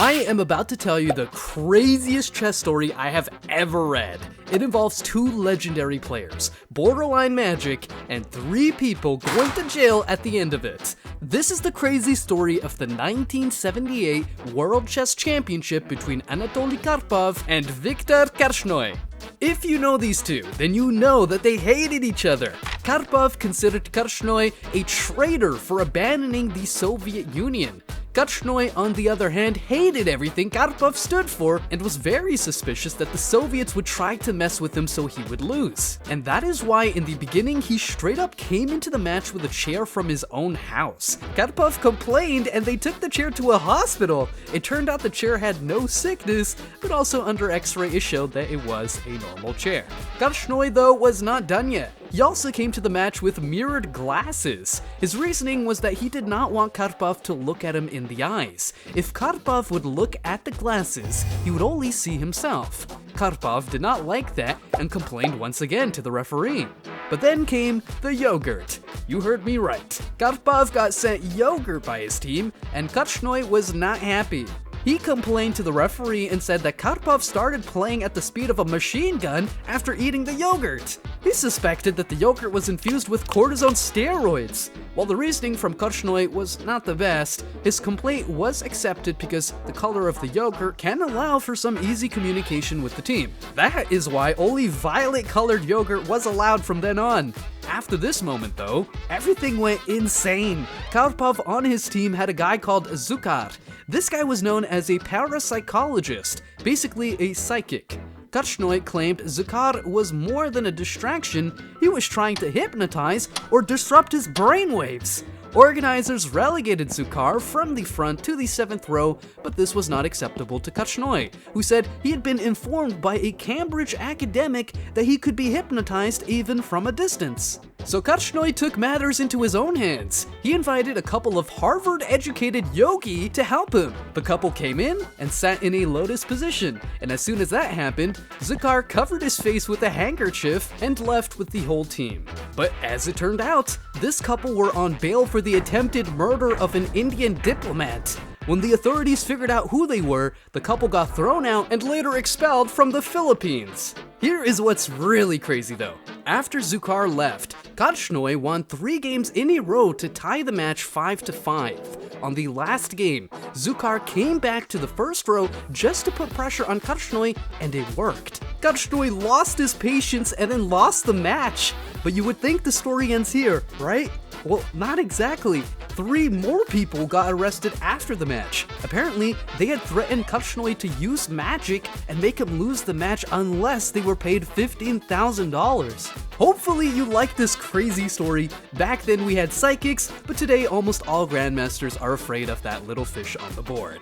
I am about to tell you the craziest chess story I have ever read. It involves two legendary players, Borderline Magic, and 3 people going to jail at the end of it. This is the crazy story of the 1978 World Chess Championship between Anatoly Karpov and Viktor Korchnoi. If you know these two, then you know that they hated each other. Karpov considered Korchnoi a traitor for abandoning the Soviet Union. Korchnoi, on the other hand, hated everything Karpov stood for and was very suspicious that the Soviets would try to mess with him so he would lose. And that is why in the beginning he straight up came into the match with a chair from his own house. Karpov complained and they took the chair to a hospital. It turned out the chair had no sickness, but also under x-ray it showed that it was a normal chair. Korchnoi though was not done yet. He also came to the match with mirrored glasses. His reasoning was that he did not want Karpov to look at him in the eyes. If Karpov would look at the glasses, he would only see himself. Karpov did not like that and complained once again to the referee. But then came the yogurt. You heard me right. Karpov got sent yogurt by his team, and Korchnoi was not happy. He complained to the referee and said that Karpov started playing at the speed of a machine gun after eating the yogurt. He suspected that the yogurt was infused with cortisone steroids. While the reasoning from Korchnoi was not the best, his complaint was accepted because the color of the yogurt can allow for some easy communication with the team. That is why only violet-colored yogurt was allowed from then on. After this moment though, everything went insane. Karpov on his team had a guy called Zucar. This guy was known as a parapsychologist, basically a psychic. Korchnoi claimed Zucar was more than a distraction, he was trying to hypnotize or disrupt his brainwaves. Organizers relegated Zucar from the front to the 7th row, but this was not acceptable to Korchnoi, who said he had been informed by a Cambridge academic that he could be hypnotized even from a distance. So Korchnoi took matters into his own hands. He invited a couple of Harvard-educated yogi to help him. The couple came in and sat in a lotus position, and as soon as that happened, Zucar covered his face with a handkerchief and left with the whole team. But as it turned out, this couple were on bail for the attempted murder of an Indian diplomat. When the authorities figured out who they were, the couple got thrown out and later expelled from the Philippines. Here is what's really crazy though. After Zucar left, Korchnoi won 3 games in a row to tie the match 5-5. On the last game, Zucar came back to the first row just to put pressure on Korchnoi, and it worked. Korchnoi lost his patience and then lost the match. But you would think the story ends here, right? Well, not exactly. 3 more people got arrested after the match. Apparently, they had threatened Korchnoi to use magic and make him lose the match unless they were paid $15,000. Hopefully you like this crazy story. Back then we had psychics, but today almost all grandmasters are afraid of that little fish on the board.